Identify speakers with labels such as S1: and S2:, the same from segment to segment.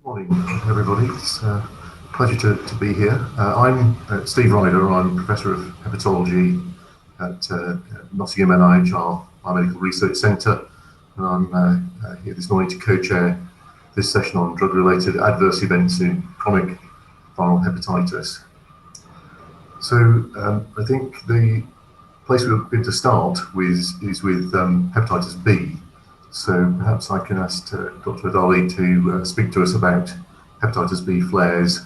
S1: Morning, everybody. It's a pleasure to be here. I'm Steve Ryder. I'm Professor of Hepatology at Nottingham NIH, our Medical Research Centre, and I'm here this morning to co-chair this session on drug-related adverse events in chronic viral hepatitis. So I think the place we're going to start with is with hepatitis B. So perhaps I can ask Dr. Adali to speak to us about hepatitis B flares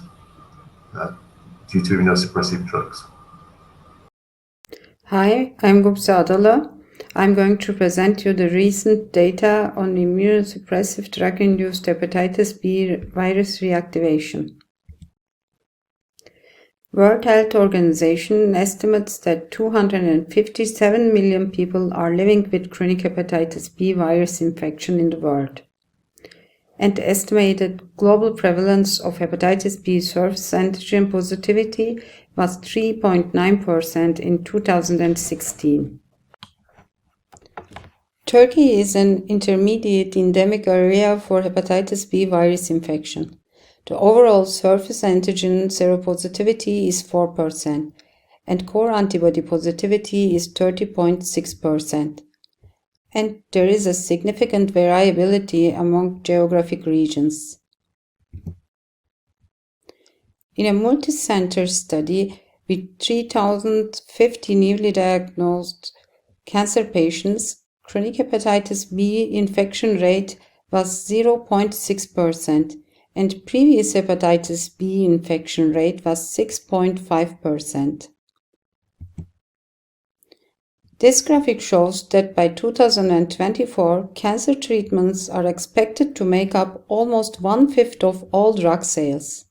S1: due to immunosuppressive drugs.
S2: Hi, I'm Hvv Adali. I'm going to present you the recent data on immunosuppressive drug-induced hepatitis B virus reactivation. World Health Organization estimates that 257 million people are living with chronic hepatitis B virus infection in the world. And the estimated global prevalence of hepatitis B surface antigen positivity was 3.9% in 2016. Turkey is an intermediate endemic area for hepatitis B virus infection. The overall surface antigen seropositivity is 4%, and core antibody positivity is 30.6%. And there is a significant variability among geographic regions. In a multi-center study with 3,050 newly diagnosed cancer patients, chronic hepatitis B infection rate was 0.6%. And previous hepatitis B infection rate was 6.5%. This graphic shows that by 2024, cancer treatments are expected to make up almost 1/5 of all drug sales.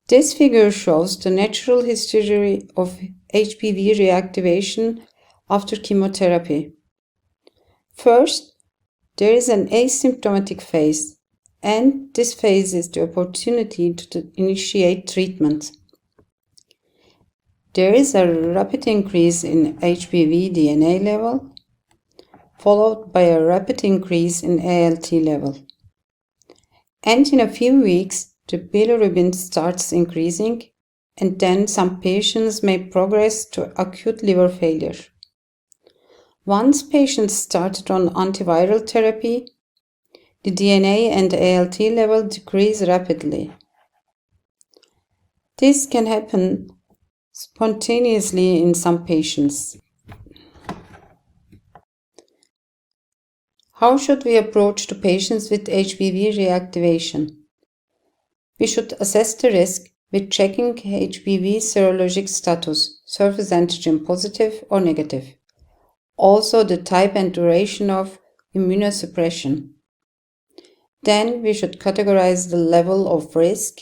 S2: This figure shows the natural history of HPV reactivation after chemotherapy. First, there is an asymptomatic phase, and this phase is the opportunity to initiate treatment. There is a rapid increase in HBV DNA level, followed by a rapid increase in ALT level. And in a few weeks, the bilirubin starts increasing, and then some patients may progress to acute liver failure. Once patients started on antiviral therapy, the DNA and ALT level decrease rapidly. This can happen spontaneously in some patients. How should we approach the patients with HBV reactivation? We should assess the risk with checking HBV serologic status, surface antigen positive or negative. Also the type and duration of immunosuppression. Then we should categorize the level of risk.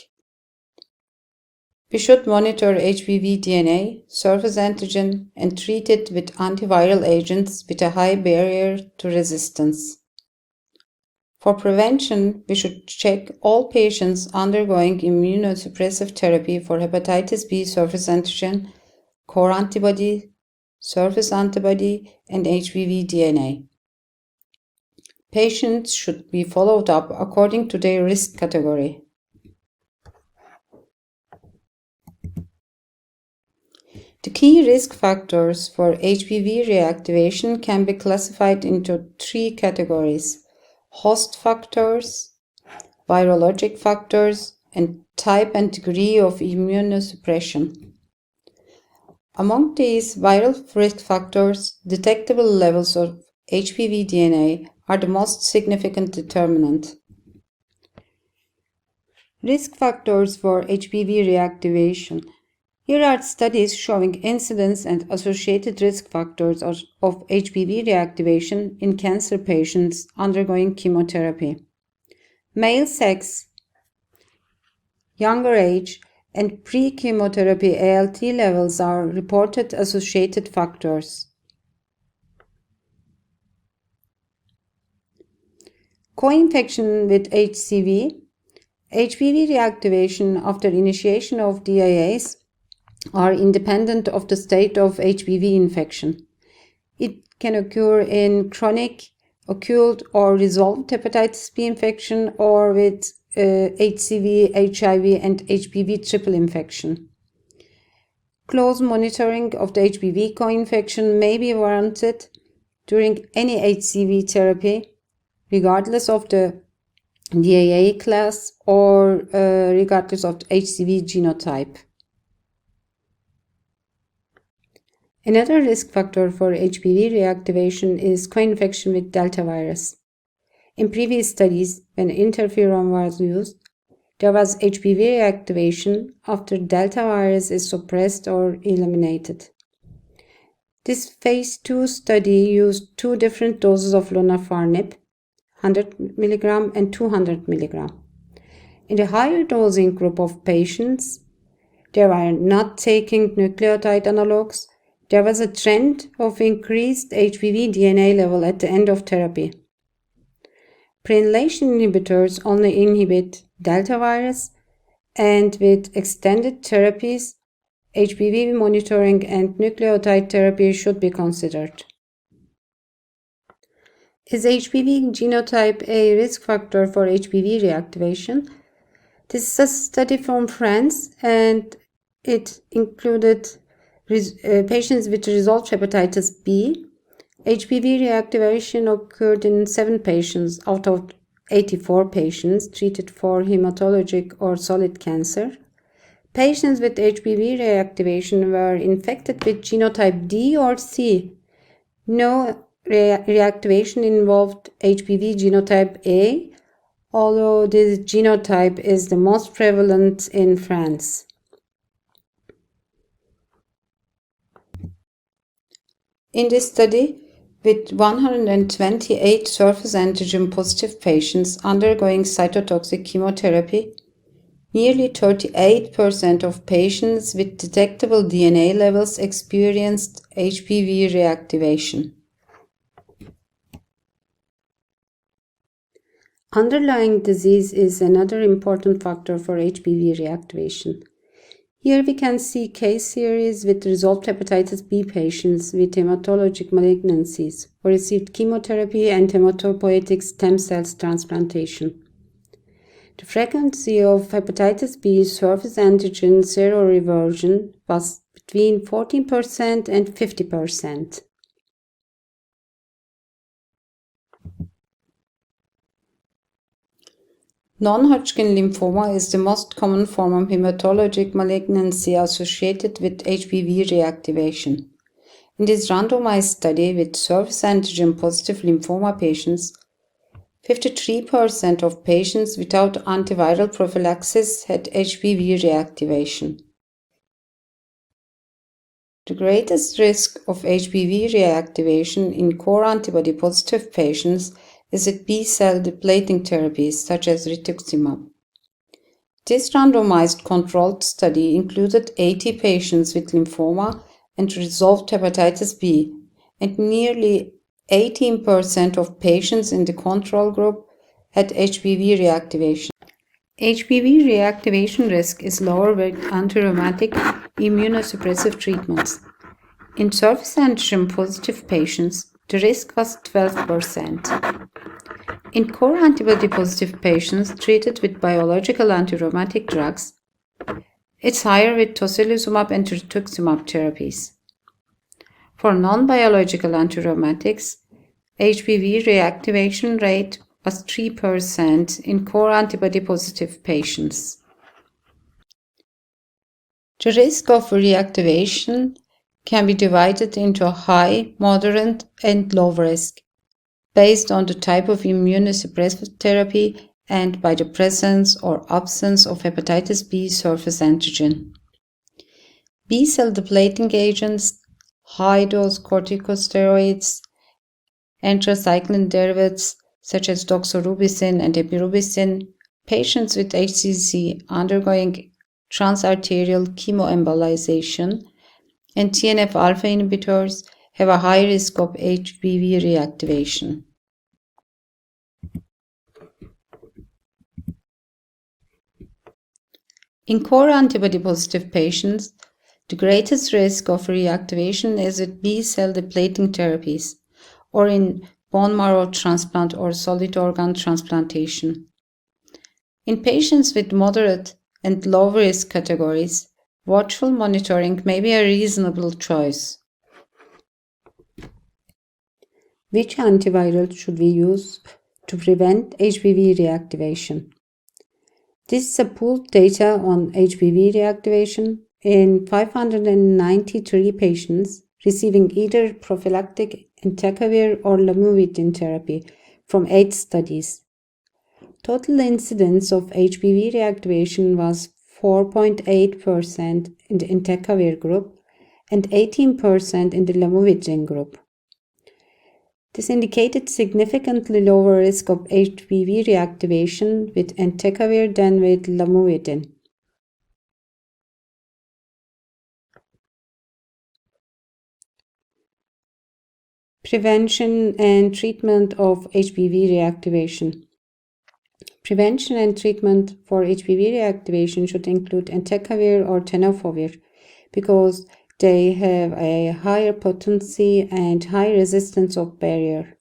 S2: We should monitor HBV DNA, surface antigen, and treat it with antiviral agents with a high barrier to resistance. For prevention, we should check all patients undergoing immunosuppressive therapy for hepatitis B surface antigen, core antibody, surface antibody, and HBV DNA. Patients should be followed up according to their risk category. The key risk factors for HBV reactivation can be classified into 3 categories: host factors, virologic factors, and type and degree of immunosuppression. Among these viral risk factors, detectable levels of HBV DNA are the most significant determinant. Risk factors for HBV reactivation. Here are studies showing incidence and associated risk factors of HBV reactivation in cancer patients undergoing chemotherapy. Male sex, younger age, and pre-chemotherapy ALT levels are reported associated factors. Co-infection with HCV. HBV reactivation after initiation of DIAs are independent of the state of HBV infection. It can occur in chronic, occult or resolved hepatitis B infection, or with HCV, HIV, and HBV triple infection. Close monitoring of the Hvv co-infection may be warranted during any HCV therapy, regardless of the DAA class or regardless of the HCV genotype. Another risk factor for HBV reactivation is co-infection with Delta virus. In previous studies, when interferon was used, there was HBV reactivation after Delta virus is suppressed or eliminated. This phase 2 study used two different doses of lonafarnib, 100 mg and 200 mg. In the higher dosing group of patients, they were not taking nucleotide analogues. There was a trend of increased HBV DNA level at the end of therapy. Prenylation inhibitors only inhibit Delta virus, and with extended therapies, HBV monitoring and nucleotide therapy should be considered. Is HBV genotype a risk factor for HBV reactivation? This is a study from France, and it included patients with resolved hepatitis B. HBV reactivation occurred in 7 patients out of 84 patients treated for hematologic or solid cancer. Patients with HBV reactivation were infected with genotype D or C. No reactivation involved HBV genotype A, although this genotype is the most prevalent in France. In this study, with 128 surface antigen positive patients undergoing cytotoxic chemotherapy, nearly 38% of patients with detectable DNA levels experienced HBV reactivation. Underlying disease is another important factor for HBV reactivation. Here we can see case series with resolved hepatitis B patients with hematologic malignancies who received chemotherapy and hematopoietic stem cells transplantation. The frequency of hepatitis B surface antigen seroreversion was between 14% and 50%. Non-Hodgkin lymphoma is the most common form of hematologic malignancy associated with HBV reactivation. In this randomized study with surface antigen positive lymphoma patients, 53% of patients without antiviral prophylaxis had HBV reactivation. The greatest risk of HBV reactivation in core antibody positive patients is with B-cell depleting therapies such as rituximab. This randomized controlled study included 80 patients with lymphoma and resolved hepatitis B, and nearly 18% of patients in the control group had HBV reactivation. HBV reactivation risk is lower with antirheumatic immunosuppressive treatments. In surface antigen positive patients, the risk was 12%. In core antibody positive patients treated with biological antirheumatic drugs, it's higher with tocilizumab and rituximab therapies. For non-biological antirheumatics, HBV reactivation rate was 3% in core antibody positive patients. The risk of reactivation can be divided into high, moderate, and low risk, based on the type of immunosuppressive therapy and by the presence or absence of hepatitis B surface antigen. B-cell depleting agents, high-dose corticosteroids, anthracycline derivatives such as doxorubicin and epirubicin, patients with HCC undergoing transarterial chemoembolization, and TNF-alpha inhibitors have a high risk of HBV reactivation. In core antibody positive patients, the greatest risk of reactivation is with B-cell depleting therapies, or in bone marrow transplant or solid organ transplantation. In patients with moderate and low risk categories, watchful monitoring may be a reasonable choice. Which antiviral should we use to prevent HBV reactivation? This is a pooled data on HBV reactivation in 593 patients receiving either prophylactic entecavir or lamivudine therapy from 8 studies. Total incidence of HBV reactivation was 4.8% in the entecavir group and 18% in the lamivudine group. This indicated significantly lower risk of HBV reactivation with entecavir than with lamivudine. Prevention and treatment of HBV reactivation. Prevention and treatment for HBV reactivation should include entecavir or tenofovir because they have a higher potency and high resistance of barrier.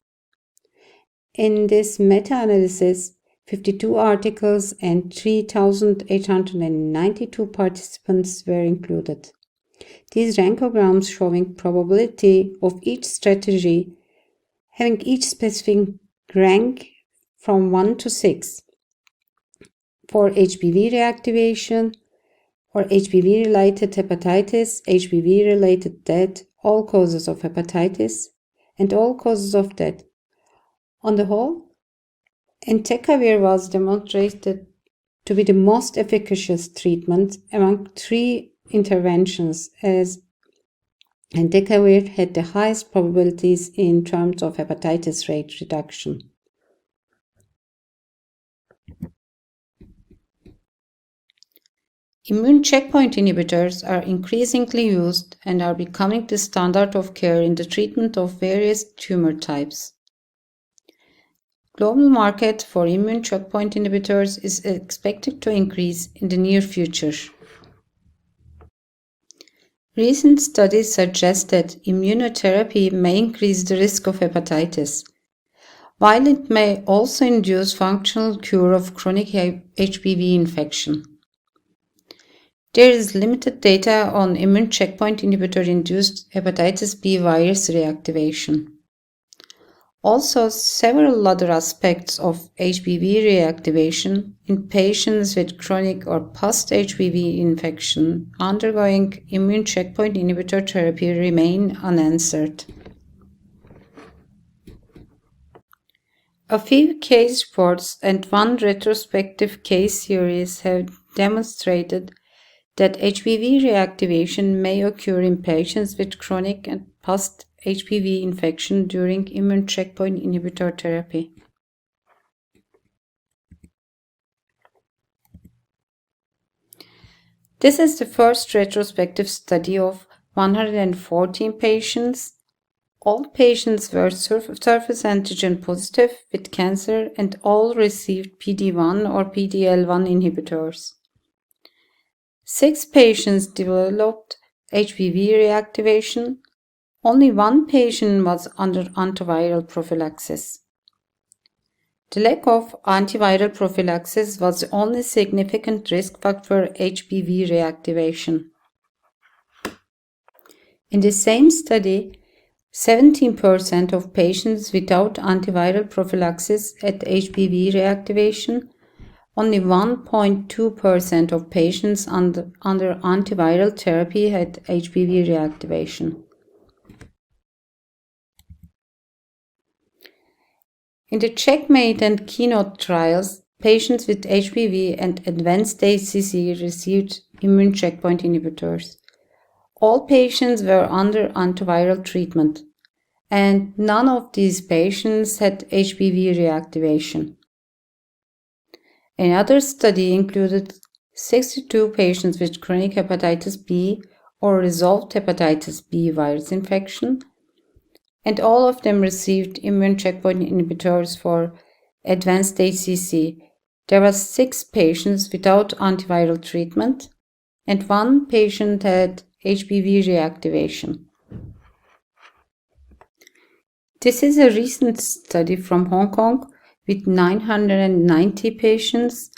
S2: In this meta-analysis, 52 articles and 3,892 participants were included. These rankograms showing probability of each strategy having each specific rank from 1 to 6 for HBV reactivation or HBV-related hepatitis, HBV-related death, all causes of hepatitis, and all causes of death. On the whole, entecavir was demonstrated to be the most efficacious treatment among 3 interventions as entecavir had the highest probabilities in terms of hepatitis rate reduction. Immune checkpoint inhibitors are increasingly used and are becoming the standard of care in the treatment of various tumor types. Global market for immune checkpoint inhibitors is expected to increase in the near future. Recent studies suggest that immunotherapy may increase the risk of hepatitis, while it may also induce functional cure of chronic HBV infection. There is limited data on immune checkpoint inhibitor-induced hepatitis B virus reactivation. Also, several other aspects of HBV reactivation in patients with chronic or post-HBV infection undergoing immune checkpoint inhibitor therapy remain unanswered. A few case reports and one retrospective case series have demonstrated that HBV reactivation may occur in patients with chronic and post-HBV infection during immune checkpoint inhibitor therapy. This is the first retrospective study of 114 patients. All patients were surface antigen positive with cancer and all received PD-1 or PD-L1 inhibitors. 6 patients developed HBV reactivation. Only 1 patient was under antiviral prophylaxis. The lack of antiviral prophylaxis was the only significant risk factor for HBV reactivation. In the same study, 17% of patients without antiviral prophylaxis had HBV reactivation. Only 1.2% of patients under antiviral therapy had HBV reactivation. In the CheckMate and Keynote trials, patients with HBV and advanced HCC received immune checkpoint inhibitors. All patients were under antiviral treatment, and none of these patients had HBV reactivation. Another study included 62 patients with chronic hepatitis B or resolved hepatitis B virus infection, and all of them received immune checkpoint inhibitors for advanced HCC. There were 6 patients without antiviral treatment, and 1 patient had HBV reactivation. This is a recent study from Hong Kong with 990 patients.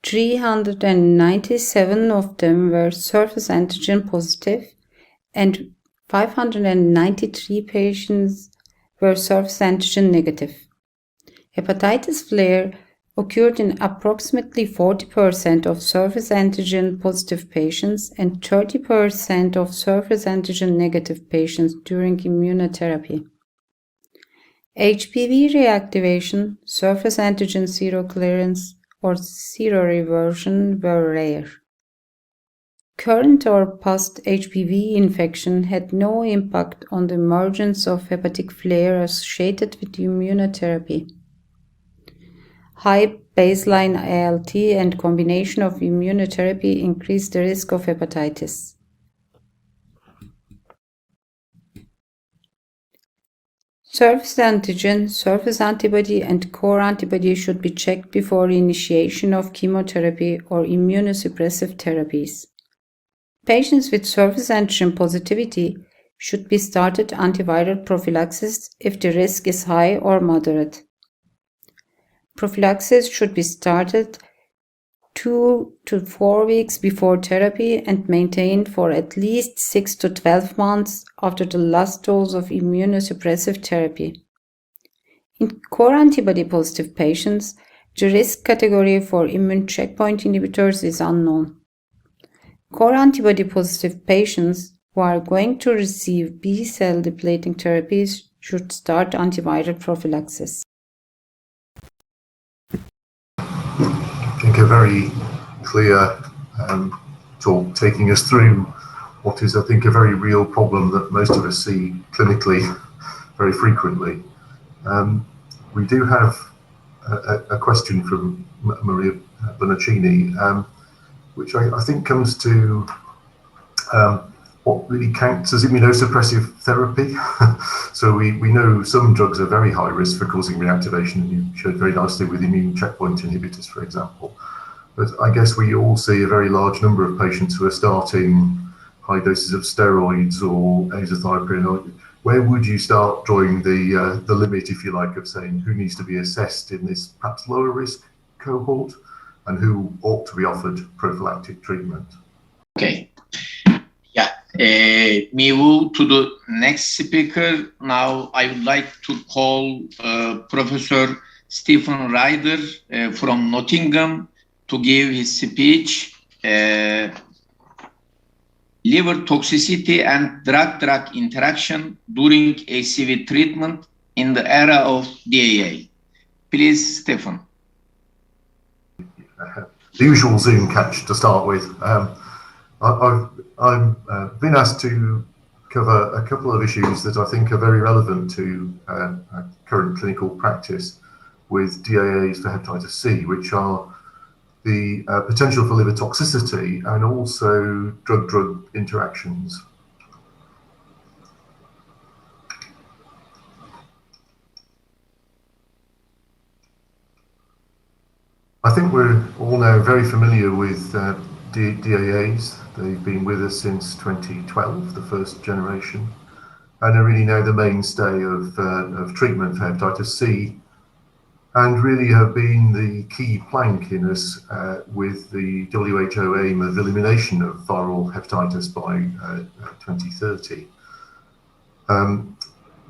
S2: 397 of them were surface antigen positive and 593 patients were surface antigen negative. Hepatitis flare occurred in approximately 40% of surface antigen positive patients and 30% of surface antigen negative patients during immunotherapy. HBV reactivation, surface antigen seroclearance, or seroreversion were rare. Current or past HBV infection had no impact on the emergence of hepatic flare associated with immunotherapy. High baseline ALT and combination of immunotherapy increased the risk of hepatitis. Surface antigen, surface antibody, and core antibody should be checked before initiation of chemotherapy or immunosuppressive therapies. Patients with surface antigen positivity should be started antiviral prophylaxis if the risk is high or moderate. Prophylaxis should be started 2 to 4 weeks before therapy and maintained for at least 6 to 12 months after the last dose of immunosuppressive therapy. In core antibody positive patients, the risk category for immune checkpoint inhibitors is unknown. Core antibody positive patients who are going to receive B-cell depleting therapies should start antiviral prophylaxis.
S1: I think a very clear talk taking us through what is, I think, a very real problem that most of us see clinically very frequently. We do have a question from Maria Bonaccini, which I think comes to what really counts as immunosuppressive therapy. So we know some drugs are very high risk for causing reactivation, and you showed very nicely with immune checkpoint inhibitors, for example. But I guess we all see a very large number of patients who are starting high doses of steroids or azathioprine. Where would you start drawing the limit, if you like, of saying who needs to be assessed in this perhaps lower risk cohort and who ought to be offered prophylactic treatment?
S3: Okay. Yeah. We move to the next speaker. Now I would like to call Professor Stephen Ryder from Nottingham to give his speech. Liver toxicity and drug-drug interaction during HCV treatment in the era of DAA. Please, Stephen.
S1: The usual Zoom catch to start with. I've been asked to cover a couple of issues that I think are very relevant to current clinical practice with DAAs for hepatitis C, which are the potential for liver toxicity and also drug-drug interactions. I think we're all now very familiar with DAAs. They've been with us since 2012, the first generation, and are really now the mainstay of treatment for hepatitis C, and really have been the key plank in us with the WHO aim of elimination of viral hepatitis by 2030.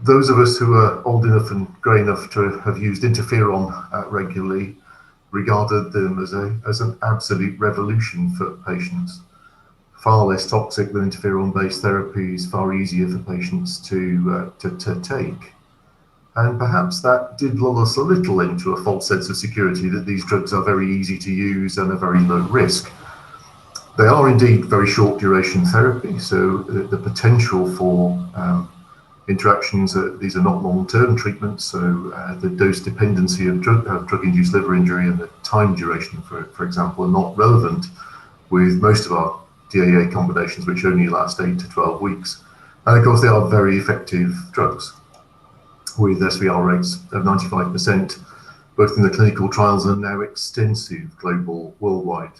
S1: Those of us who are old enough and grey enough to have used interferon regularly regarded them as an absolute revolution for patients. Far less toxic than interferon-based therapies, far easier for patients to take. And perhaps that did lull us a little into a false sense of security that these drugs are very easy to use and are very low risk. They are indeed very short duration therapy, so the potential for interactions, these are not long-term treatments, so the dose dependency of drug-induced liver injury and the time duration, for example, are not relevant with most of our DAA combinations, which only last 8 to 12 weeks. And of course, they are very effective drugs with SVR rates of 95%, both in the clinical trials and now extensive global, worldwide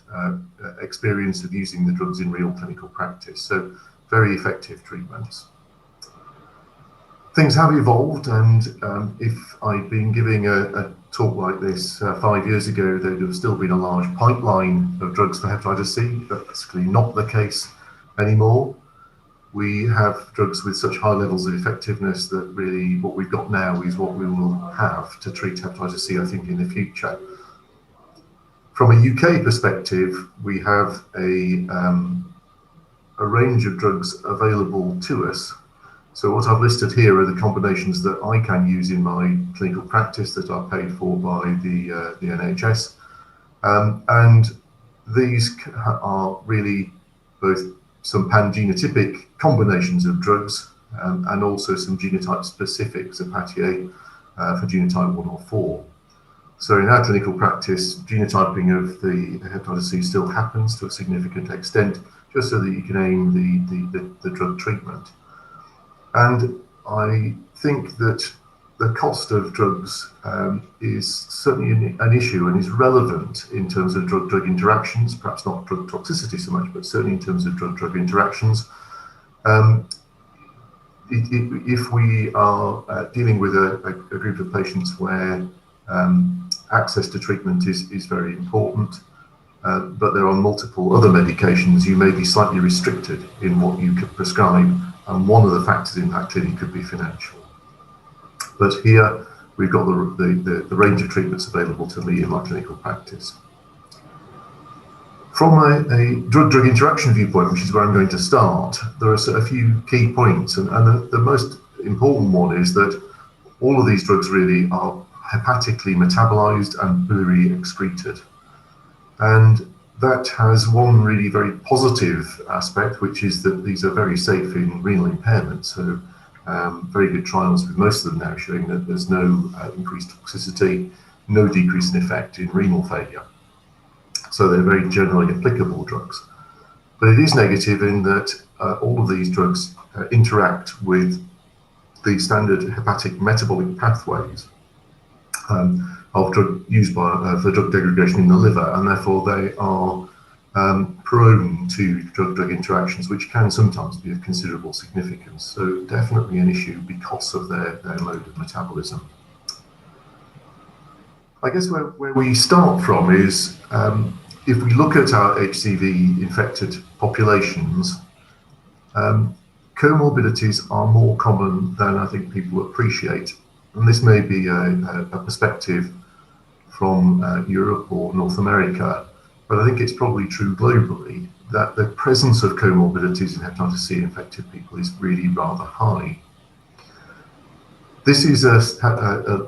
S1: experience of using the drugs in real clinical practice. So very effective treatments. Things have evolved, and if I'd been giving a talk like this 5 years ago, there'd have still been a large pipeline of drugs for hepatitis C. That's clearly not the case anymore. We have drugs with such high levels of effectiveness that really what we've got now is what we will have to treat hepatitis C, I think, in the future. From a UK perspective, we have a range of drugs available to us. So what I've listed here are the combinations that I can use in my clinical practice that are paid for by the NHS. And these are really both some pan-genotypic combinations of drugs and also some genotype specific, Sabahattin for genotype 1 or 4. So in our clinical practice, genotyping of the hepatitis C still happens to a significant extent, just so that you can aim the drug treatment. And I think that the cost of drugs is certainly an issue and is relevant in terms of drug-drug interactions, perhaps not drug toxicity so much, but certainly in terms of drug-drug interactions. If we are dealing with a group of patients where access to treatment is very important, but there are multiple other medications, you may be slightly restricted in what you could prescribe, and one of the factors in that clearly could be financial. But here we've got the range of treatments available to me in my clinical practice. From a drug-drug interaction viewpoint, which is where I'm going to start, there are a few key points, and the most important one is that all of these drugs really are hepatically metabolized and biliary excreted. And that has one really very positive aspect, which is that these are very safe in renal impairment. So very good trials with most of them now showing that there's no increased toxicity, no decrease in effect in renal failure. So they're very generally applicable drugs. But it is negative in that all of these drugs interact with the standard hepatic metabolic pathways of drug used for drug degradation in the liver, and therefore they are prone to drug-drug interactions, which can sometimes be of considerable significance. So definitely an issue because of their mode of metabolism. I guess where we start from is if we look at our HCV infected populations, comorbidities are more common than I think people appreciate. And this may be a perspective from Europe or North America, but I think it's probably true globally that the presence of comorbidities in hepatitis C infected people is really rather high. This is a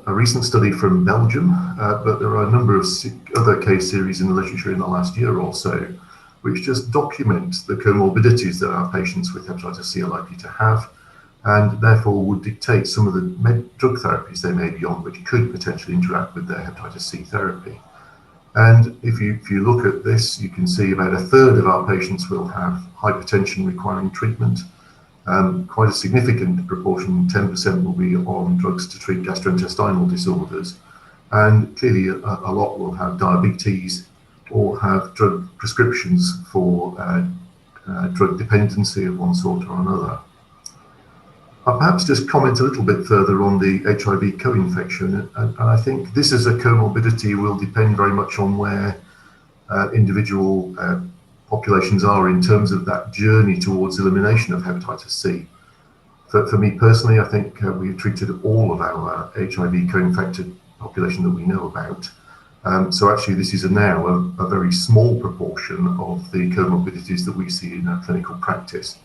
S1: recent study from Belgium, but there are a number of other case series in the literature in the last year or so, which just document the comorbidities that our patients with hepatitis C are likely to have, and therefore would dictate some of the drug therapies they may be on, which could potentially interact with their hepatitis C therapy. And if you look at this, you can see about 1/3 of our patients will have hypertension requiring treatment. Quite a significant proportion, 10%, will be on drugs to treat gastrointestinal disorders. And clearly a lot will have diabetes or have drug prescriptions for drug dependency of one sort or another. I'll perhaps just comment a little bit further on the Hiv Co-Infection, and I think this as a comorbidity will depend very much on where individual populations are in terms of that journey towards elimination of hepatitis C. For me personally, I think we've treated all of our Hiv co-infected population that we know about. So actually this is now a very small proportion of the comorbidities that we see in our clinical practice.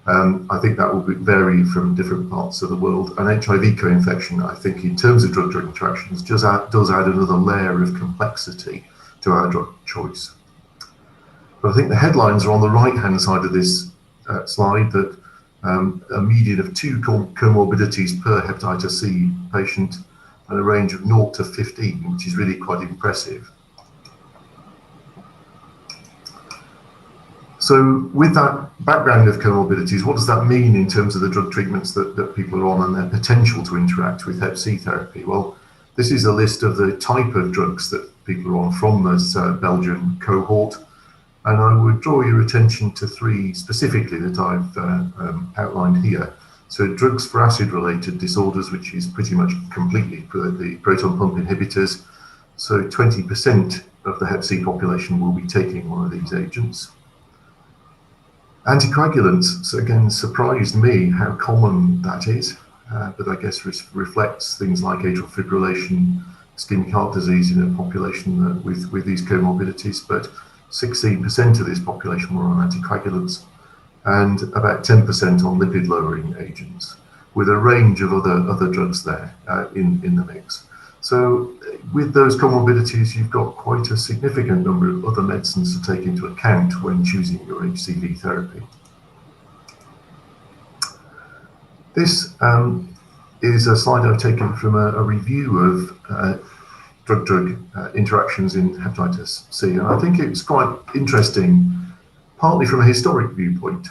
S1: I think that will vary from different parts of the world. And Hiv co-infection, I think in terms of drug-drug interactions, does add another layer of complexity to our drug choice. But I think the headlines are on the right-hand side of this slide, that a median of 2 comorbidities per hepatitis C patient and a range of 0 to 15, which is really quite impressive. So with that background of comorbidities, what does that mean in terms of the drug treatments that people are on and their potential to interact with Hep C therapy? Well, this is a list of the type of drugs that people are on from this Belgian cohort. And I would draw your attention to 3 specifically that I've outlined here. So drugs for acid-related disorders, which is pretty much completely the proton pump inhibitors. So 20% of the Hep C population will be taking one of these agents. Anticoagulants, so again, surprised me how common that is, but I guess reflects things like atrial fibrillation, ischemic heart disease in a population with these comorbidities, but 16% of this population were on anticoagulants and about 10% on lipid-lowering agents, with a range of other drugs there in the mix. So with those comorbidities, you've got quite a significant number of other medicines to take into account when choosing your HCV therapy. This is a slide I've taken from a review of drug-drug interactions in hepatitis C, and I think it's quite interesting, partly from a historic viewpoint.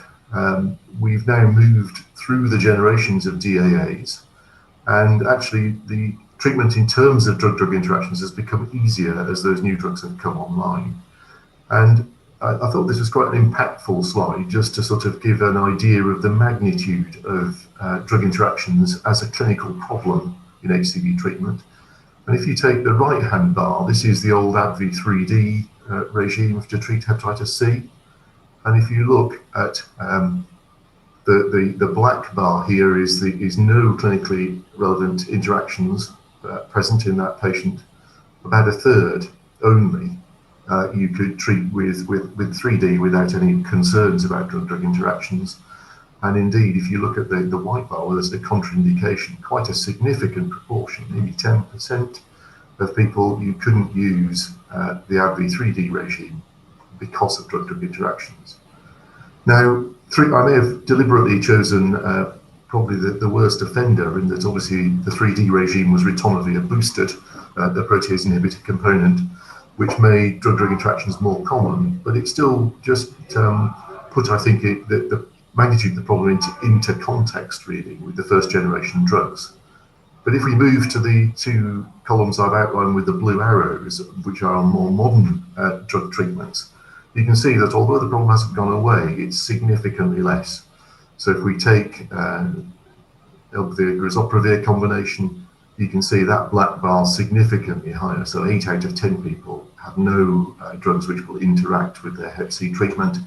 S1: We've now moved through the generations of DAAs, and actually the treatment in terms of drug-drug interactions has become easier as those new drugs have come online. And I thought this was quite an impactful slide just to sort of give an idea of the magnitude of drug interactions as a clinical problem in HCV treatment. And if you take the right-hand bar, this is the old AbbVie regime to treat hepatitis C. And if you look at the black bar here is no clinically relevant interactions present in that patient. About a third only you could treat with 3D without any concerns about drug-drug interactions. And indeed, if you look at the white bar, where there's the contraindication, quite a significant proportion, maybe 10% of people you couldn't use the AbbVie 3D regime because of drug-drug interactions. Now, I may have deliberately chosen probably the worst offender, in that obviously the 3D regime was ritonavir boosted, the protease inhibitor component, which made drug-drug interactions more common, but it still just put, I think, the magnitude of the problem into context, really, with the first generation drugs. But if we move to the two columns I've outlined with the blue arrows, which are more modern drug treatments, you can see that although the problem hasn't gone away, it's significantly less. So if we take elbavir-grazoprevir combination, you can see that black bar significantly higher. So 8 out of 10 people have no drugs which will interact with their Hep C treatment.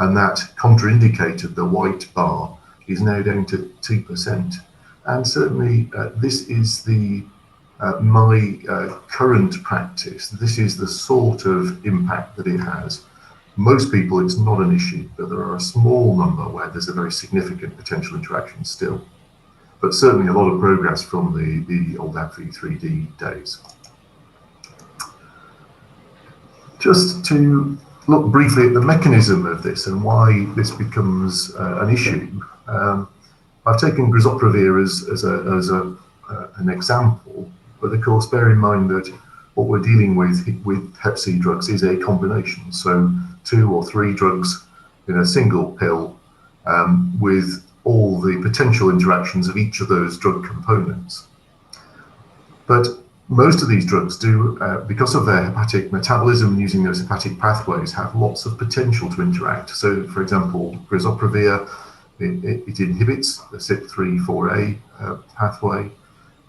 S1: And that contraindicated, the white bar, is now down to 2%. And certainly this is my current practice. This is the sort of impact that it has. Most people, it's not an issue, but there are a small number where there's a very significant potential interaction still. But certainly a lot of progress from the old AbbVie 3D days. Just to look briefly at the mechanism of this and why this becomes an issue. I've taken grazoprevir as an example, but of course bear in mind that what we're dealing with Hep C drugs is a combination. So 2 or 3 drugs in a single pill with all the potential interactions of each of those drug components. But most of these drugs do, because of their hepatic metabolism using those hepatic pathways, have lots of potential to interact. So, for example, grazoprevir, it inhibits the CYP3/4A pathway,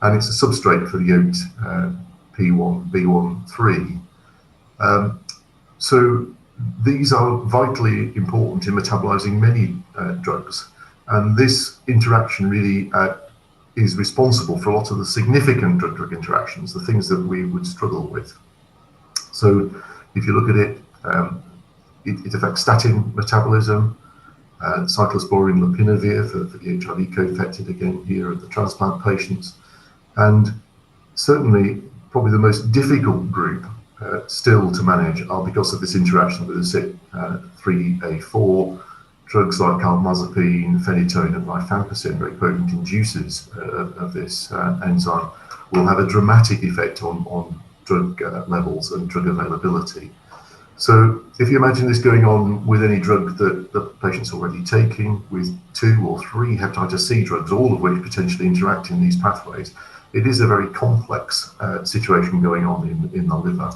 S1: and it's a substrate for the yoked P1B1-3. So these are vitally important in metabolizing many drugs, and this interaction really is responsible for a lot of the significant drug-drug interactions, the things that we would struggle with. So if you look at it, it affects statin metabolism, cyclosporine lopinavir for the HIV co-infected, again here at the transplant patients, and certainly probably the most difficult group still to manage are because of this interaction with the CYP3A4. Drugs like carbomazopine, phenytoin, and rifampicin, very potent inducers of this enzyme, will have a dramatic effect on drug levels and drug availability. So if you imagine this going on with any drug that the patient's already taking, with 2 or 3 hepatitis C drugs, all of which potentially interact in these pathways, it is a very complex situation going on in the liver.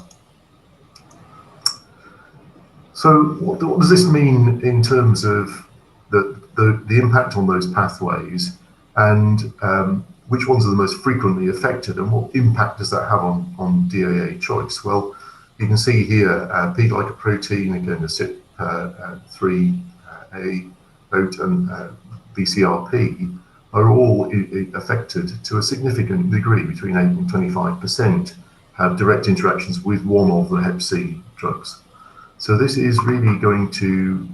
S1: So what does this mean in terms of the impact on those pathways and which ones are the most frequently affected, and what impact does that have on DAA choice? Well, you can see here P-glycoprotein, again the CYP3A, OAT, and BCRP are all affected to a significant degree, between 8 and 25%, have direct interactions with one of the Hep C drugs. So this is really going to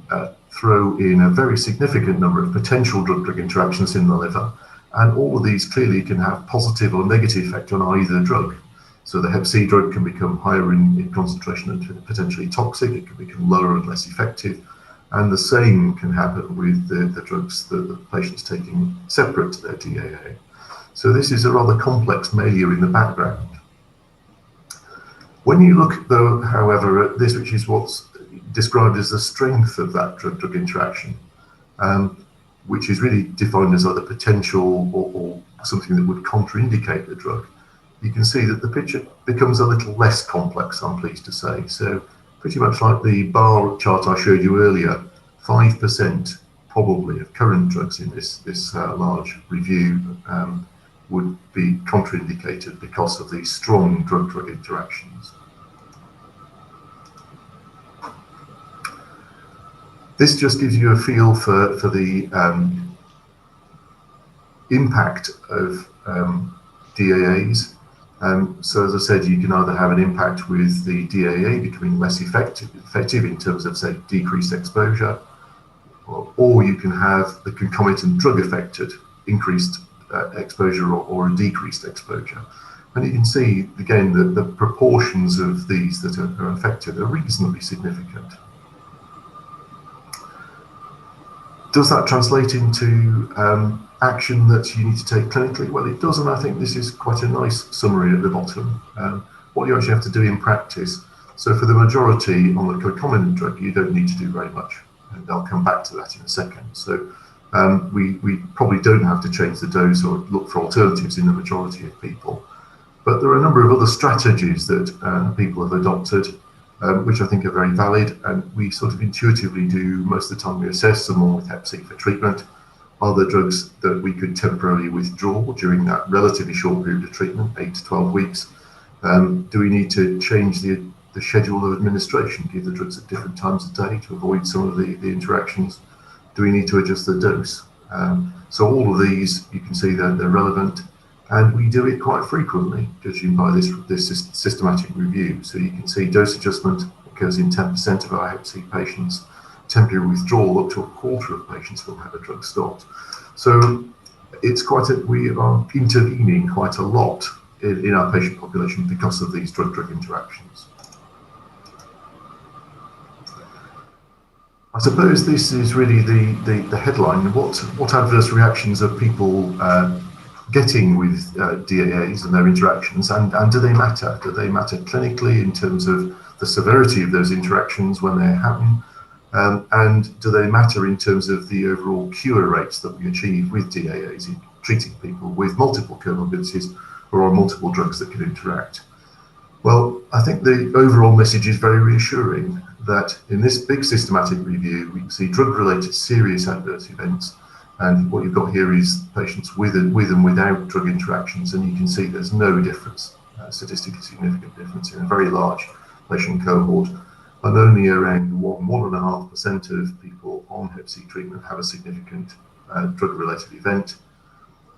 S1: throw in a very significant number of potential drug-drug interactions in the liver, and all of these clearly can have positive or negative effect on either drug. So the Hep C drug can become higher in concentration and potentially toxic, it can become lower and less effective, and the same can happen with the drugs that the patient's taking separate to their DAA. So this is a rather complex milieu in the background. When you look, though, however, at this, which is what's described as the strength of that drug-drug interaction, which is really defined as either potential or something that would contraindicate the drug, you can see that the picture becomes a little less complex, I'm pleased to say. So pretty much like the bar chart I showed you earlier, 5% probably of current drugs in this large review would be contraindicated because of these strong drug-drug interactions. This just gives you a feel for the impact of DAAs. So as I said, you can either have an impact with the DAA becoming less effective in terms of, say, decreased exposure, or you can have the concomitant drug-affected increased exposure or a decreased exposure. And you can see, again, that the proportions of these that are affected are reasonably significant. Does that translate into action that you need to take clinically? Well, it does, and I think this is quite a nice summary at the bottom. What you actually have to do in practice. So for the majority on the concomitant drug, you don't need to do very much, and I'll come back to that in a second. So we probably don't have to change the dose or look for alternatives in the majority of people. But there are a number of other strategies that people have adopted, which I think are very valid, and we sort of intuitively do most of the time. We assess someone with Hep C for treatment. Are there drugs that we could temporarily withdraw during that relatively short period of treatment, 8 to 12 weeks? Do we need to change the schedule of administration, give the drugs at different times of day to avoid some of the interactions? Do we need to adjust the dose? So all of these, you can see that they're relevant, and we do it quite frequently, judging by this systematic review. So you can see dose adjustment occurs in 10% of our Hep C patients. Temporary withdrawal, up to a quarter of patients will have a drug stopped. So it's we are intervening quite a lot in our patient population because of these drug-drug interactions. I suppose this is really the headline. What adverse reactions are people getting with DAAs and their interactions, and do they matter? Do they matter clinically in terms of the severity of those interactions when they happen? And do they matter in terms of the overall cure rates that we achieve with DAAs in treating people with multiple comorbidities or on multiple drugs that can interact? Well, I think the overall message is very reassuring that in this big systematic review, we see drug-related serious adverse events. And what you've got here is patients with and without drug interactions, and you can see there's no difference, statistically significant difference in a very large patient cohort. And only around 1.5% of people on Hep C treatment have a significant drug-related event.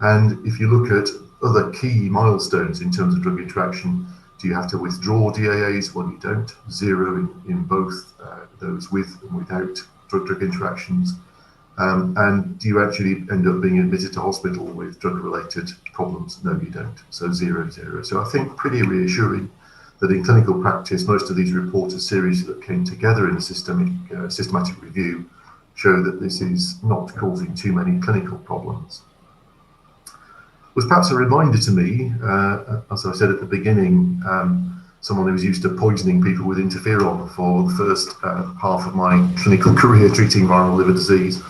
S1: And if you look at other key milestones in terms of drug interaction, do you have to withdraw DAAs? Well, you don't. 0 in both those with and without drug-drug interactions. And do you actually end up being admitted to hospital with drug-related problems? No, you don't. So 0, 0. So I think pretty reassuring that in clinical practice, most of these reported series that came together in a systematic review show that this is not causing too many clinical problems. It was perhaps a reminder to me, as I said at the beginning, someone who was used to poisoning people with interferon for the first half of my clinical career treating viral liver disease,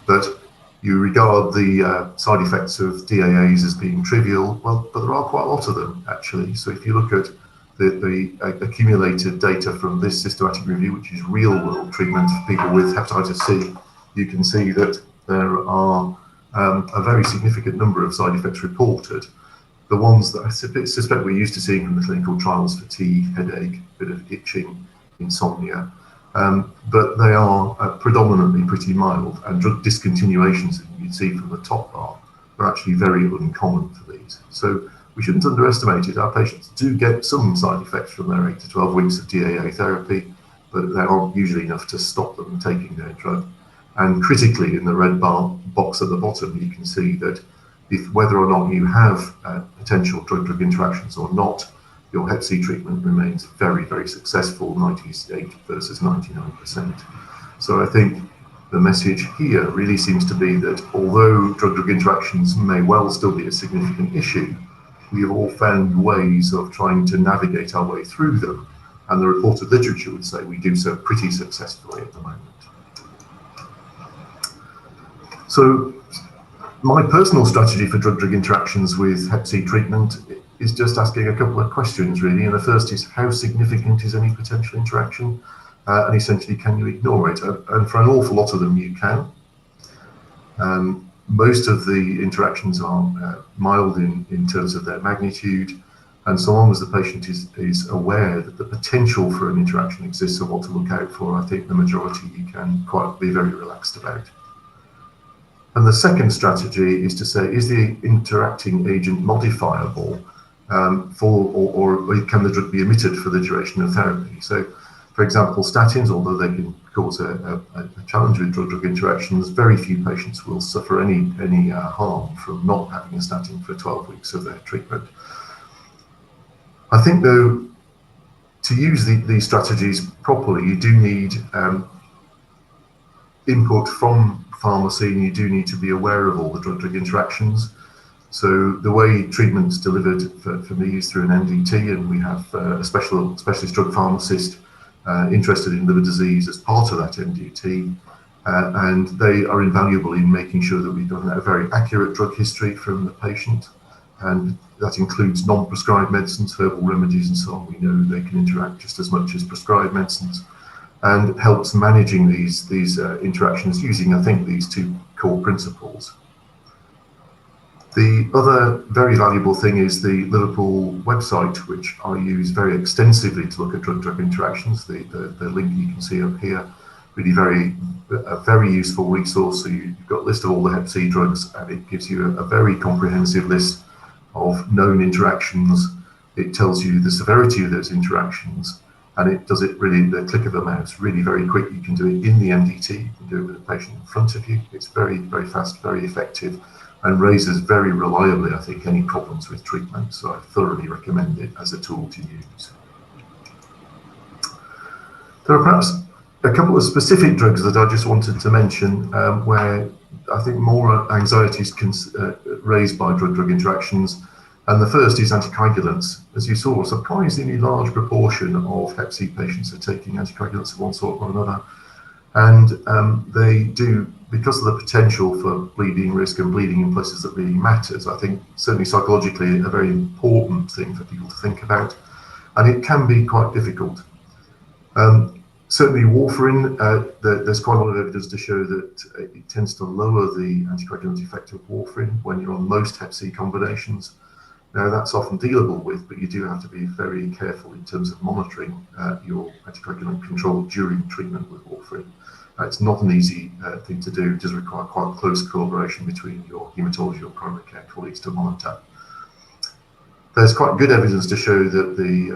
S1: that you regard the side effects of DAAs as being trivial. Well, but there are quite a lot of them, actually. So if you look at the accumulated data from this systematic review, which is real-world treatment for people with hepatitis C, you can see that there are a very significant number of side effects reported. The ones that I suspect we're used to seeing from the clinical trials: fatigue, headache, a bit of itching, insomnia, but they are predominantly pretty mild, and drug discontinuations that you can see from the top bar are actually very uncommon for these. So we shouldn't underestimate it. Our patients do get some side effects from their 8 to 12 weeks of DAA therapy, but they aren't usually enough to stop them taking their drug. And critically, in the red box at the bottom, you can see that whether or not you have potential drug-drug interactions or not, your Hep C treatment remains very, very successful, 98 versus 99%. So I think the message here really seems to be that although drug-drug interactions may well still be a significant issue, we have all found ways of trying to navigate our way through them, and the reported literature would say we do so pretty successfully at the moment. So my personal strategy for drug-drug interactions with Hep C treatment is just asking a couple of questions, really. And the first is, how significant is any potential interaction? And essentially, can you ignore it? And for an awful lot of them, you can. Most of the interactions are mild in terms of their magnitude. And so long as the patient is aware that the potential for an interaction exists and what to look out for, I think the majority you can quite be very relaxed about. And the second strategy is to say, is the interacting agent modifiable or can the drug be omitted for the duration of therapy? So, for example, statins, although they can cause a challenge with drug-drug interactions, very few patients will suffer any harm from not having a statin for 12 weeks of their treatment. I think, though, to use these strategies properly, you do need input from pharmacy, and you do need to be aware of all the drug-drug interactions. So the way treatment's delivered for me is through an NDT, and we have a specialist drug pharmacist interested in liver disease as part of that NDT, and they are invaluable in making sure that we've done a very accurate drug history from the patient, and that includes non-prescribed medicines, herbal remedies and so on. We know they can interact just as much as prescribed medicines, and helps managing these interactions using, I think, these two core principles. The other very valuable thing is the Liverpool website, which I use very extensively to look at drug-drug interactions. The link you can see up here, really a very useful resource. So you've got a list of all the Hep C drugs, and it gives you a very comprehensive list of known interactions. It tells you the severity of those interactions, and it does it really the click of a mouse, really very quick. You can do it in the MDT, you can do it with a patient in front of you. It's very, very fast, very effective, and raises very reliably, I think, any problems with treatment. So I thoroughly recommend it as a tool to use. There are perhaps a couple of specific drugs that I just wanted to mention where I think more anxieties raised by drug-drug interactions. And the first is anticoagulants. As you saw, a surprisingly large proportion of Hep C patients are taking anticoagulants of one sort or another. And they do, because of the potential for bleeding risk and bleeding in places that really matters, I think certainly psychologically a very important thing for people to think about. And it can be quite difficult. Certainly warfarin, there's quite a lot of evidence to show that it tends to lower the anticoagulant effect of warfarin when you're on most Hep C combinations. Now that's often dealable with, but you do have to be very careful in terms of monitoring your anticoagulant control during treatment with warfarin. It's not an easy thing to do. It does require quite close collaboration between your hematology or primary care colleagues to monitor. There's quite good evidence to show that the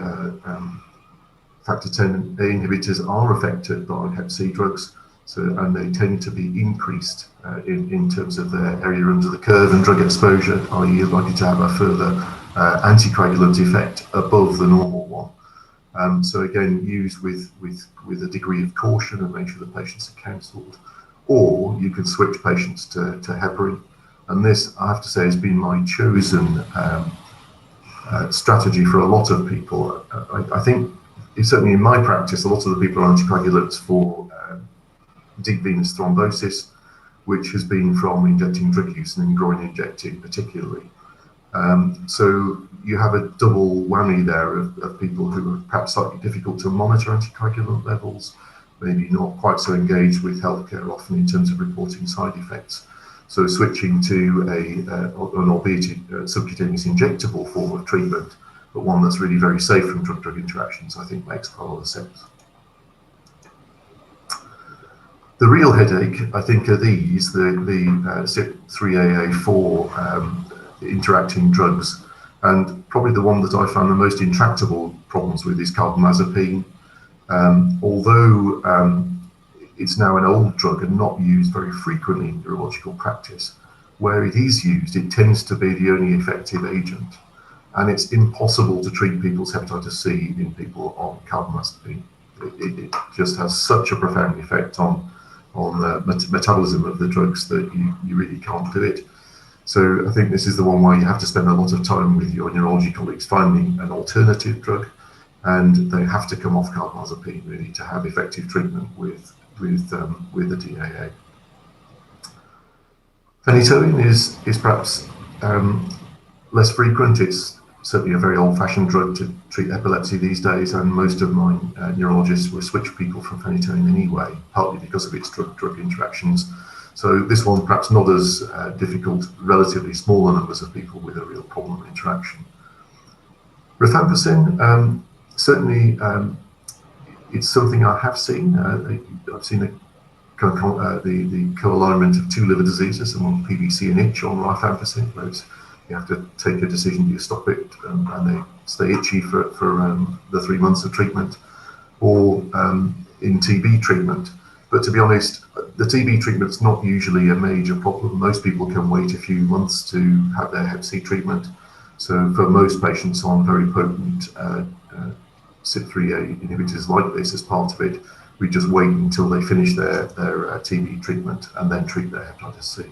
S1: factor Xa inhibitors are affected by Hep C drugs, and they tend to be increased in terms of their area under the curve and drug exposure, i.e. likely to have a further anticoagulant effect above the normal one. So again, use with a degree of caution and make sure the patients are counselled. Or you can switch patients to heparin. And this, I have to say, has been my chosen strategy for a lot of people. I think, certainly in my practice, a lot of the people are anticoagulants for deep venous thrombosis, which has been from injecting drug use and groin injecting particularly. So you have a double whammy there of people who are perhaps slightly difficult to monitor anticoagulant levels, maybe not quite so engaged with healthcare often in terms of reporting side effects. So switching to an albeit subcutaneous injectable form of treatment, but one that's really very safe from drug-drug interactions, I think makes quite a lot of sense. The real headache, I think, are these, the CYP3AA4 interacting drugs. And probably the one that I found the most intractable problems with is carbamazepine. Although it's now an old drug and not used very frequently in neurological practice, where it is used, it tends to be the only effective agent. And it's impossible to treat people's hepatitis C in people on carbamazepine. It just has such a profound effect on the metabolism of the drugs that you really can't do it. So I think this is the one where you have to spend a lot of time with your neurology colleagues finding an alternative drug, and they have to come off carbamazepine really to have effective treatment with the DAA. Phenytoin is perhaps less frequent. It's certainly a very old-fashioned drug to treat epilepsy these days, and most of my neurologists will switch people from phenytoin anyway, partly because of its drug-drug interactions. So this one perhaps not as difficult, relatively smaller numbers of people with a real problem of interaction. Rifampicin, certainly it's something I have seen. I've seen the co-alignment of two liver diseases, and one PBC and itch on rifampicin, whereas you have to take a decision, do you stop it and they stay itchy for the 3 months of treatment, or in TB treatment. But to be honest, the TB treatment's not usually a major problem. Most people can wait a few months to have their Hep C treatment. So for most patients on very potent CYP3A inhibitors like this as part of it, we just wait until they finish their TB treatment and then treat their hepatitis C.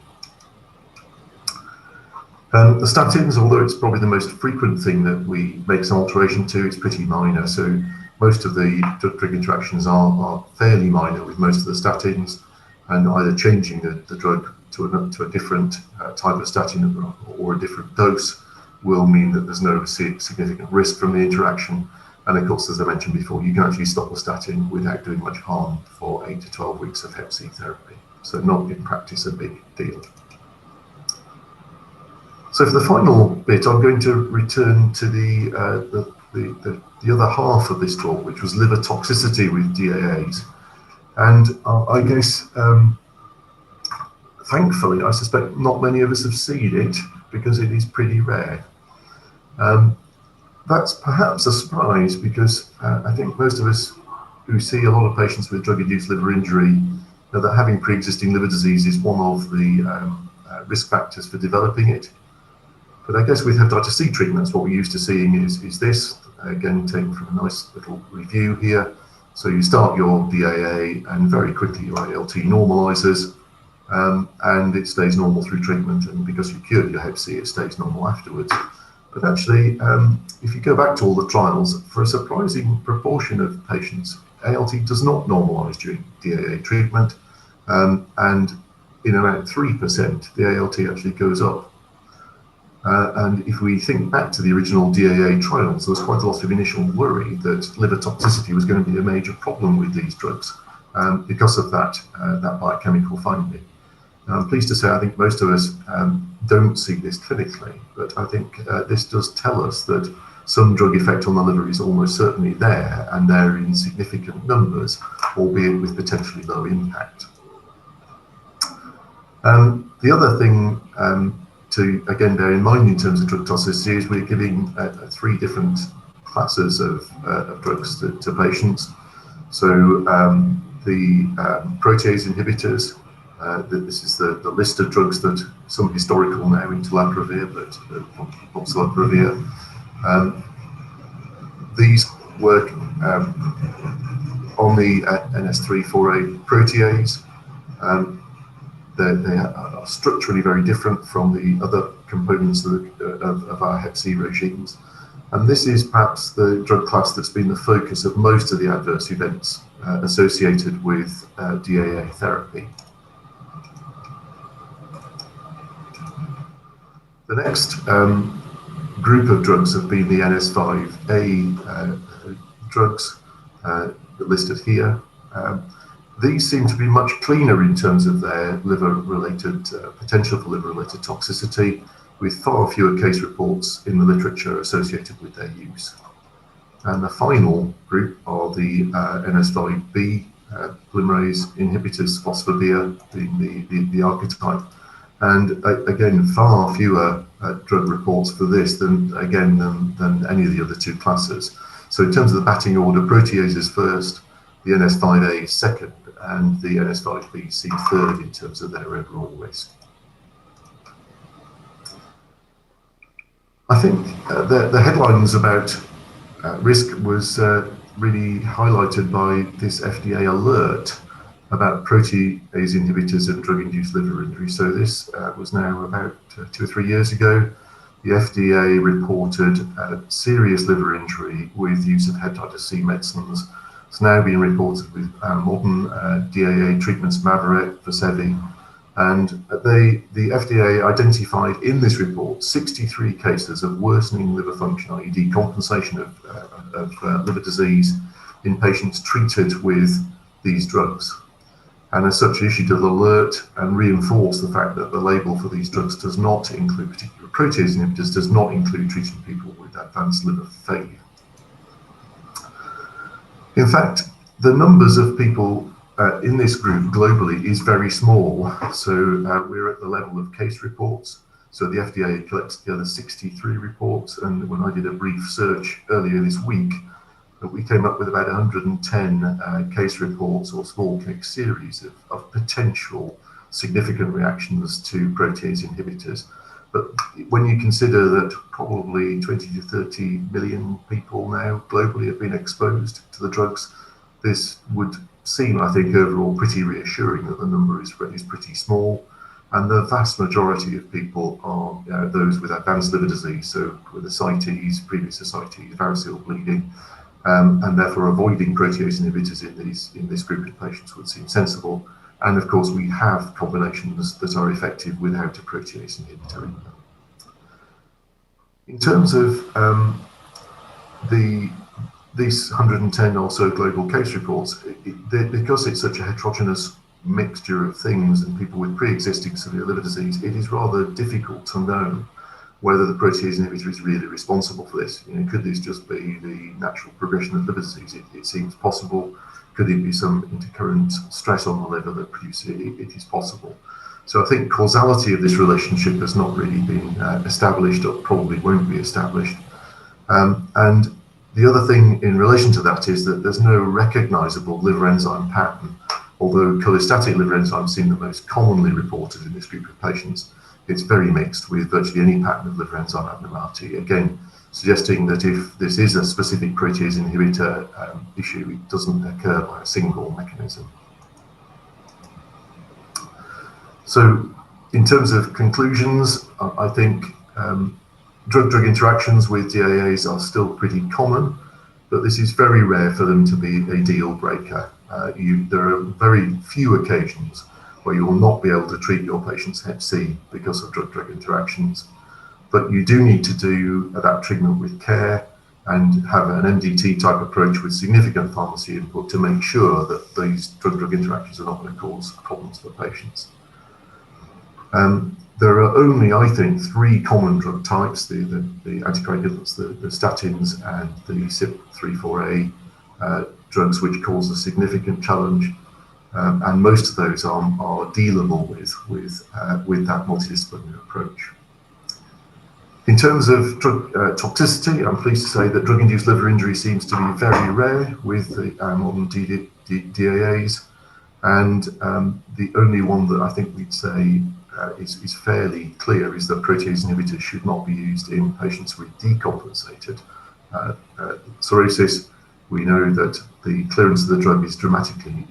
S1: The statins, although it's probably the most frequent thing that we make some alteration to, it's pretty minor. So most of the drug interactions are fairly minor with most of the statins, and either changing the drug to a different type of statin or a different dose will mean that there's no significant risk from the interaction. And of course, as I mentioned before, you can actually stop a statin without doing much harm for 8 to 12 weeks of Hep C therapy. So not in practice a big deal. So for the final bit, I'm going to return to the other half of this talk, which was liver toxicity with DAAs. And I guess, thankfully, I suspect not many of us have seen it because it is pretty rare. That's perhaps a surprise because I think most of us who see a lot of patients with drug-induced liver injury know that having pre-existing liver disease is one of the risk factors for developing it. But I guess with hepatitis C treatments, what we're used to seeing is this, again, taken from a nice little review here. So you start your DAA and very quickly your ALT normalizes, and it stays normal through treatment. And because you cured your Hep C, it stays normal afterwards. But actually, if you go back to all the trials, for a surprising proportion of patients, ALT does not normalize during DAA treatment. And in around 3%, the ALT actually goes up. And if we think back to the original DAA trials, there was quite a lot of initial worry that liver toxicity was going to be a major problem with these drugs because of that biochemical finding. Now, I'm pleased to say I think most of us don't see this clinically, but I think this does tell us that some drug effect on the liver is almost certainly there, and they're in significant numbers, albeit with potentially low impact. The other thing to again bear in mind in terms of drug toxicity is we're giving 3 different classes of drugs to patients. So the protease inhibitors, this is the list of drugs that some historical now into Entolaprovir, but Oxalaprovir. These work on the NS3-4A protease. They are structurally very different from the other components of our Hep C regimes. And this is perhaps the drug class that's been the focus of most of the adverse events associated with DAA therapy. The next group of drugs have been the NS5A drugs listed here. these seem to be much cleaner in terms of their liver-related potential for liver-related toxicity, with far fewer case reports in the literature associated with their use. And the final group are the NS5B polymerase inhibitors, phospho-BA being the archetype. And again, far fewer drug reports for this than any of the other two classes. So in terms of the batting order, proteases first, the NS5A second, and the NS5B seem third in terms of their overall risk. I think the headlines about risk was really highlighted by this FDA alert about protease inhibitors and drug-induced liver injury. So this was now about 2 or 3 years ago. The FDA reported serious liver injury with use of hepatitis C medicines. It's now being reported with modern DAA treatments, Mavorec, Hvv, and the FDA identified in this report 63 cases of worsening liver function, i.e. decompensation of liver disease in patients treated with these drugs. And as such, issued an alert and reinforced the fact that the label for these drugs does not include, particular protease inhibitors, does not include treating people with advanced liver failure. In fact, the numbers of people in this group globally is very small. So we're at the level of case reports. So the FDA collected together 63 reports, and when I did a brief search earlier this week, we came up with about 110 case reports or small case series of potential significant reactions to protease inhibitors. But when you consider that probably 20 to 30 million people now globally have been exposed to the drugs, this would seem, I think, overall pretty reassuring that the number is pretty small. And the vast majority of people are those with advanced liver disease, so with ascites, previous ascites, variceal bleeding, and therefore avoiding protease inhibitors in this group of patients would seem sensible. And of course, we have combinations that are effective without a protease inhibitor in them. In terms of these 110 or so global case reports, because it's such a heterogeneous mixture of things and people with pre-existing severe liver disease, it is rather difficult to know whether the protease inhibitor is really responsible for this. Could this just be the natural progression of liver disease? It seems possible. Could it be some intercurrent stress on the liver that produces it? It is possible. So I think causality of this relationship has not really been established, or probably won't be established. And the other thing in relation to that is that there's no recognizable liver enzyme pattern. Although cholestatic liver enzymes seem the most commonly reported in this group of patients, it's very mixed with virtually any pattern of liver enzyme abnormality. Again, suggesting that if this is a specific protease inhibitor issue, it doesn't occur by a single mechanism. So in terms of conclusions, I think drug-drug interactions with DAAs are still pretty common, but this is very rare for them to be a deal breaker. There are very few occasions where you will not be able to treat your patient's Hep C because of drug-drug interactions. But you do need to do that treatment with care and have an MDT type approach with significant pharmacy input to make sure that these drug-drug interactions are not going to cause problems for patients. There are only, I think, 3 common drug types, the anticoagulants, the statins, and the CYP3A4 drugs, which cause a significant challenge. And most of those are dealable with that multidisciplinary approach. In terms of drug toxicity, I'm pleased to say that drug-induced liver injury seems to be very rare with the modern DAAs. And the only one that I think we'd say is fairly clear is that protease inhibitors should not be used in patients with decompensated cirrhosis. We know that the clearance of the drug is dramatically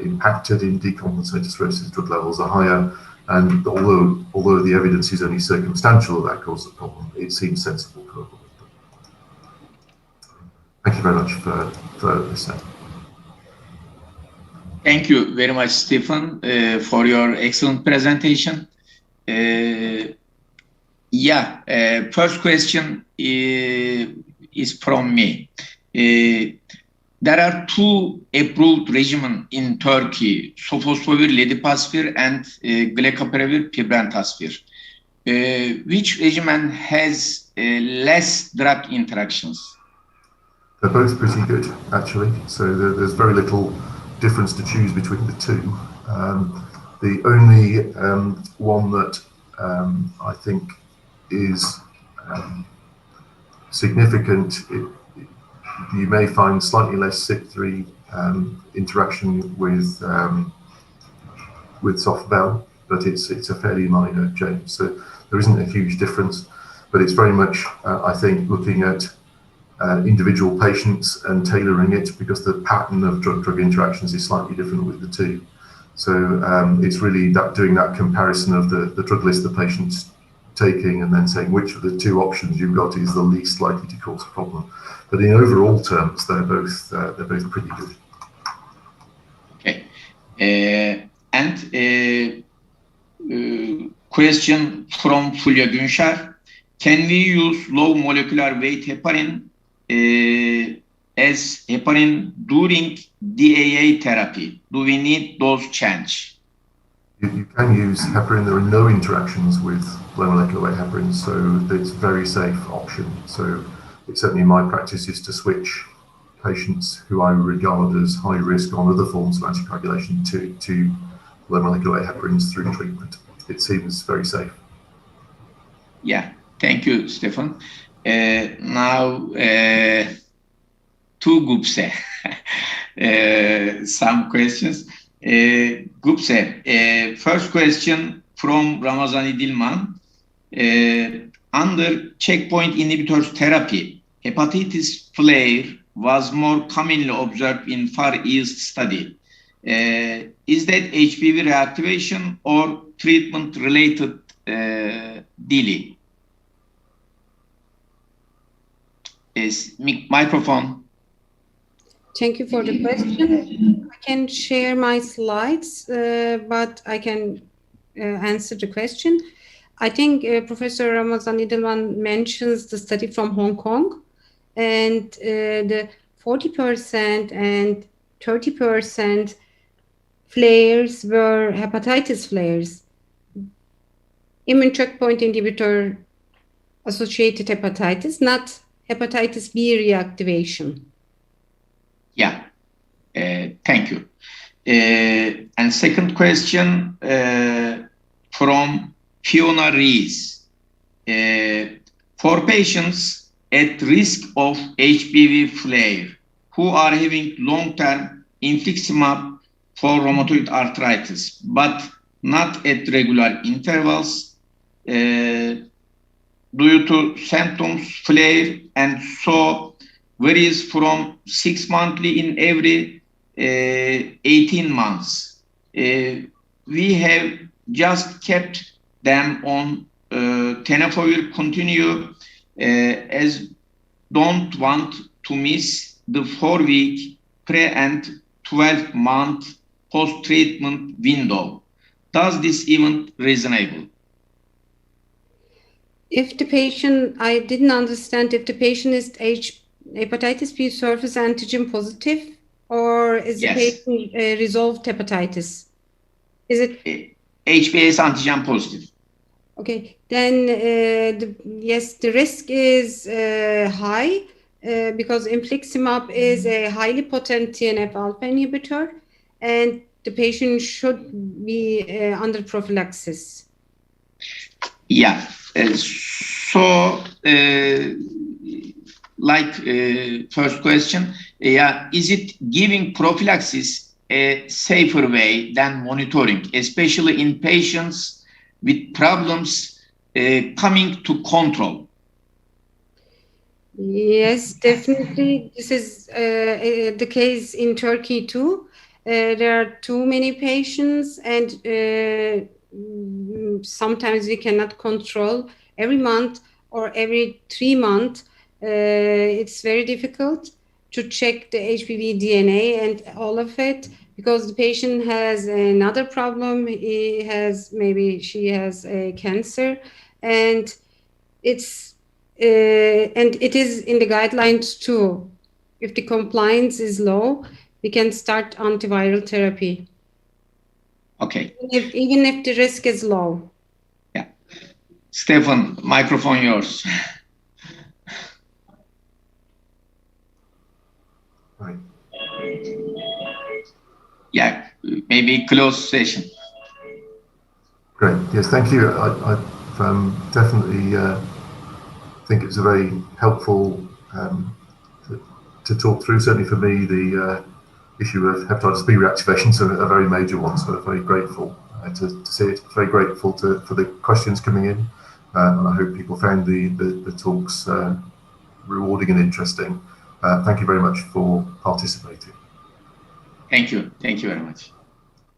S1: impacted in decompensated cirrhosis. Drug levels are higher, and although the evidence is only circumstantial that causes a problem, it seems sensible to avoid them. Thank you very much for listening.
S3: Thank you very much, Stephen, for your excellent presentation. First question is from me. there are two approved regimens in Turkey, sofosbuvir, ledipasvir, and glecaprevir, pibrentasvir. Which regimen has less drug interactions?
S1: They're both pretty good, actually. So there's very little difference to choose between the two. The only one that I think is significant, you may find slightly less CYP3 interaction with soft-BAL, but it's a fairly minor change. So there isn't a huge difference, but it's very much, I think, looking at individual patients and tailoring it, because the pattern of drug-drug interactions is slightly different with the two. So it's really doing that comparison of the drug list the patient's taking and then saying which of the two options you've got is the least likely to cause a problem. But in overall terms, they're both pretty good.
S3: Okay. Question from Fulya Günşer. Can we use low molecular weight heparin as heparin during DAA therapy? Do we need dose change?
S1: You can use heparin. There are no interactions with low molecular weight heparin, so it's a very safe option. So it's certainly my practice is to switch patients who I regard as high risk on other forms of anticoagulation to low molecular weight heparins through treatment. It seems very safe.
S3: Yeah, thank you, Stefan. Now, to Gupse, some questions. Gupse, first question from Ramazani Dilman. Under checkpoint inhibitors therapy, hepatitis flare was more commonly observed in Far East study. Is that HBV reactivation or treatment-related DILI? Microphone.
S2: Thank you for the question. I can share my slides, but I can answer the question. I think Professor Ramazan Idilman mentions the study from Hong Kong, and the 40% and 30% flares were hepatitis flares. Immune checkpoint inhibitor associated hepatitis, not hepatitis B reactivation.
S3: Yeah, thank you. And second question from Fiona Rees. For patients at risk of HBV flare who are having long-term infliximab for rheumatoid arthritis, but not at regular intervals, due to symptoms, flare, and so varies from 6 monthly in every 18 months. We have just kept them on tenofovir continue as don't want to miss the 4-week pre and 12-month post-treatment window. Does this even reasonable?
S2: If the patient, I didn't understand if the patient is hepatitis B surface antigen positive, or is
S3: Yes.
S2: the patient resolved hepatitis? Is it
S3: HBs antigen positive?
S2: okay? Then yes, the risk is high because infliximab is a highly potent TNF-alpha inhibitor, and the patient should be under prophylaxis.
S3: Yeah. So, first question, is it giving prophylaxis a safer way than monitoring, especially in patients with problems coming to control?
S2: Yes, definitely. This is the case in Turkey too. There are too many patients, and sometimes we cannot control every month or every 3 months. It's very difficult to check the HBV DNA and all of it, because the patient has another problem. She has a cancer, and it is in the guidelines too. If the compliance is low, we can start antiviral therapy.
S3: Okay.
S2: Even if the risk is low.
S3: Yeah. Stefan, microphone yours.
S1: Right.
S3: Yeah, maybe close session.
S1: Great. Yes, thank you. I definitely think it's a very helpful to talk through. Certainly for me, the issue of hepatitis B reactivation is a very major one, so I'm very grateful to see it. Very grateful for the questions coming in, and I hope people found the talks rewarding and interesting. Thank you very much for participating.
S3: Thank you. Thank you very much.